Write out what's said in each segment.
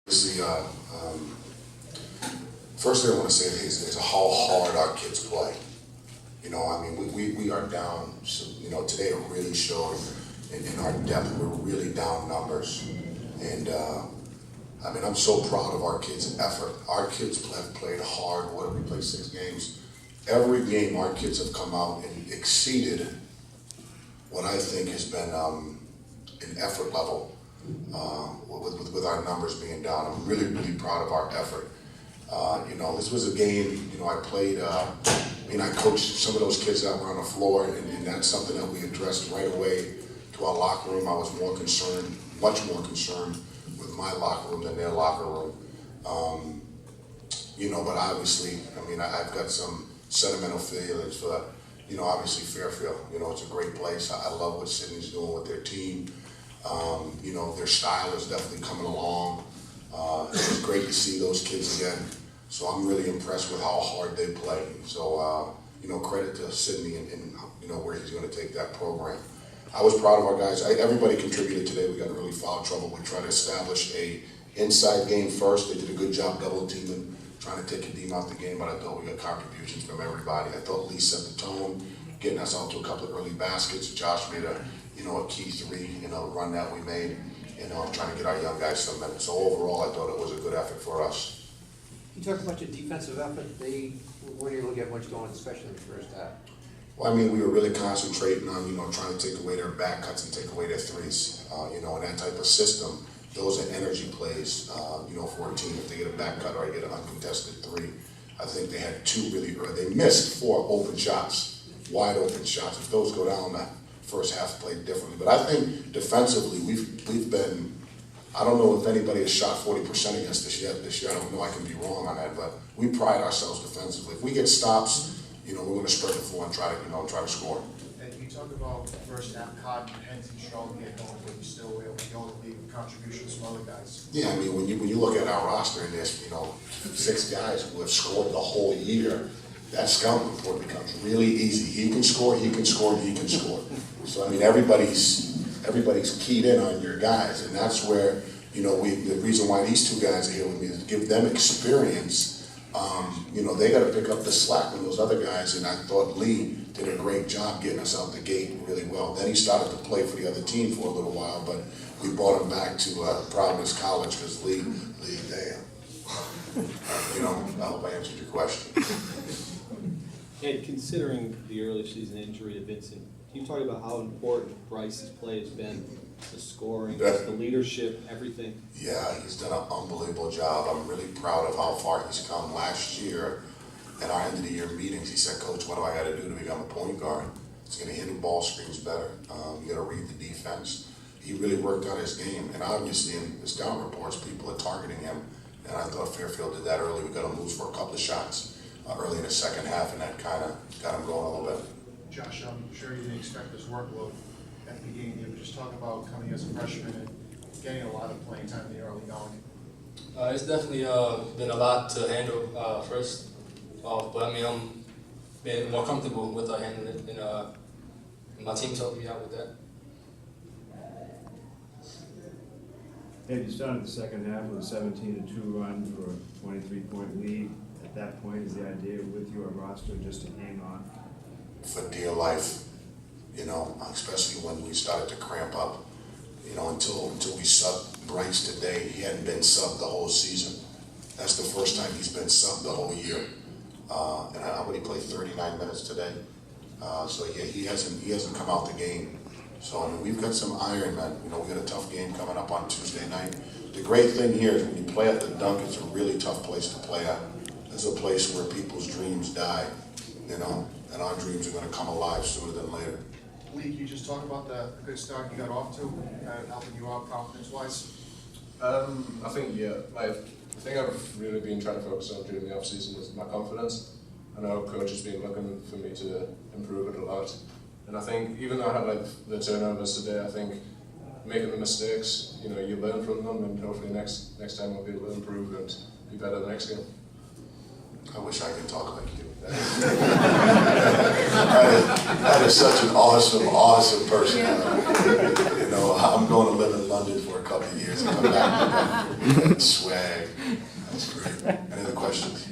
Obviously, first thing I want to say is how hard our kids play. You know, I mean, we are down. So, you know, today it really showed in our depth. We're really down numbers, and I mean, I'm so proud of our kids' effort. Our kids have played hard. What did we play 6 games? Every game, our kids have come out and exceeded what I think has been an effort level. With our numbers being down, I'm really proud of our effort. You know, this was a game, you know, I played, I coached some of those kids that were on the floor, and that's something that we addressed right away to our locker room. I was more concerned, much more concerned with my locker room than their locker room. You know, but obviously, I mean, I've got some sentimental feelings for, you know, obviously Fairfield. You know, it's a great place. I love what Sydney's doing with their team. You know, their style is definitely coming along. It's great to see those kids again. So I'm really impressed with how hard they play. So, you know, credit to Sydney and you know, where he's going to take that program. I was proud of our guys. Everybody contributed today. We got in really foul trouble. We tried to establish a inside game first. They did a good job double teaming, trying to take Kadeem out the game, but I thought we got contributions from everybody. I thought Lee set the tone, getting us out to a couple of early baskets. Josh made a key 3, you know, run that we made, you know, trying to get our young guys some minutes. So overall, I thought it was a good effort for us. You talk about your defensive effort. Where do you look at what's going, especially in the first half? Well, I mean, we were really concentrating on, you know, trying to take away their back cuts and take away their threes. You know, in that type of system, those are energy plays, you know, for a team. If they get a back cut or I get an uncontested 3, I think they had 2 really early. They missed 4 open shots, wide open shots. If those go down, the first half played differently. But I think defensively, we've been, I don't know if anybody has shot 40% against us yet this year. I don't know, I can be wrong on that, but we pride ourselves defensively. If we get stops, you know, we're going to spread the floor and try to score. And you talk about first half, Cotton, Henson, strong get going, but you still were able to go to the contributions from other guys. Yeah, I mean, when you look at our roster and there's, you know, 6 guys who have scored the whole year, that scouting report becomes really easy. He can score, he can score, and he can score. So I mean, everybody's keyed in on your guys, and that's where, you know, the reason why these 2 guys are here with me is to give them experience. You know, they got to pick up the slack from those other guys, and I thought Lee did a great job getting us out the gate really well. Then he started to play for the other team for a little while, but we brought him back to Providence College because Lee, damn. You know, I hope I answered your question. And considering the early season injury to Vincent, can you talk about how important Bryce's play has been? The scoring, the leadership, everything. Yeah, he's done an unbelievable job. I'm really proud of how far he's come. Last year, at our end of the year meetings, he said, "Coach, what do I got to do to become a point guard? It's going to hit the ball screens better. You got to read the defense." He really worked on his game, and obviously in his down reports, people are targeting him. And I thought Fairfield did that early. We got him loose for a couple of shots early in the second half, and that kind of got him going a little bit. Josh, I'm sure you didn't expect this workload at the beginning. You were just talking about coming as a freshman and getting a lot of playing time in the early going. It's definitely been a lot to handle first off, but I mean, I'm been more comfortable with handling it, and my team's helping me out with that. Ed, you started the second half with a 17-2 run for a 23-point lead. At that point, is the idea with your roster just to hang on? For dear life, you know, especially when we started to cramp up, you know, until we subbed Bryce today. He hadn't been subbed the whole season. That's the first time he's been subbed the whole year. And I would he play 39 minutes today. So yeah, he hasn't come out the game. So I mean, we've got some iron, man. You know, we got a tough game coming up on Tuesday night. The great thing here is when you play at the Dunk, it's a really tough place to play at. It's a place where people's dreams die, you know, and our dreams are going to come alive sooner than later. Lee, you just talk about the good start you got off to, helping you out confidence-wise? I think, yeah, the thing I've really been trying to focus on during the off-season is my confidence. I know Coach has been looking for me to improve it a lot. And I think even though I had the turnovers today, I think making the mistakes, you know, you learn from them, and hopefully next time I'll be able to improve and be better the next game. I wish I could talk like you. That is such an awesome person. You know, I'm going to live in London for a couple of years and come back. Swag. That's great. Any other questions?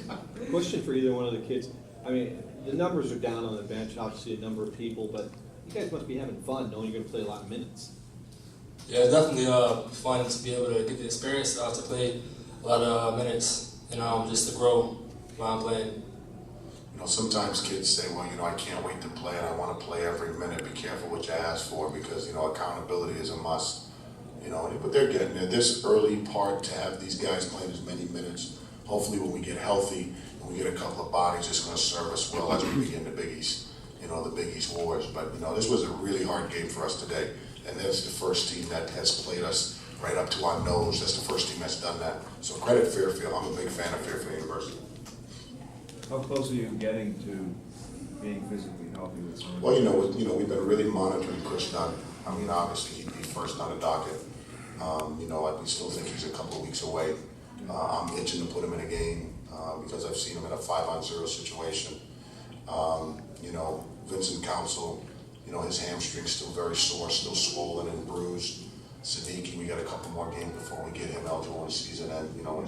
Question for either one of the kids. I mean, the numbers are down on the bench, obviously a number of people, but you guys must be having fun knowing you're gonna play a lot of minutes. Yeah, it's definitely fun to be able to get the experience to play a lot of minutes and just to grow while I'm playing. You know, sometimes kids say, well, you know, I can't wait to play and I want to play every minute. Be careful what you ask for because, you know, accountability is a must. You know, but they're getting there. This early part to have these guys playing as many minutes, hopefully when we get healthy and we get a couple of bodies, it's going to serve us well as we begin the Big East, you know, the Big East Wars. But, you know, this was a really hard game for us today. And that's the first team that has played us right up to our nose. That's the first team that's done that. So credit Fairfield. I'm a big fan of Fairfield University. How close are you getting to being physically healthy with some? Well, you know, we've been really monitoring Chris Dunn. I mean, obviously he'd be first on the docket. You know, we still think he's a couple of weeks away. I'm itching to put him in a game because I've seen him in a 5-on-0 situation. You know, Vincent Council, you know, his hamstring's still very sore, still swollen and bruised. Siddiqui, we got a couple more games before we get him eligible when the season ends. You know,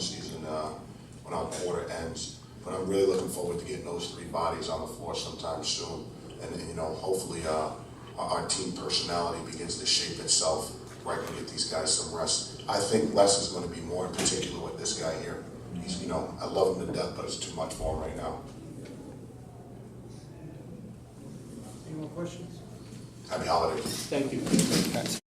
when our quarter ends. But I'm really looking forward to getting those three bodies on the floor sometime soon. And you know, hopefully our team personality begins to shape itself where I can get these guys some rest. I think Les is going to be more in particular with this guy here. He's, you know, I love him to death, but it's too much for him right now. Any more questions? Happy holidays. Thank you.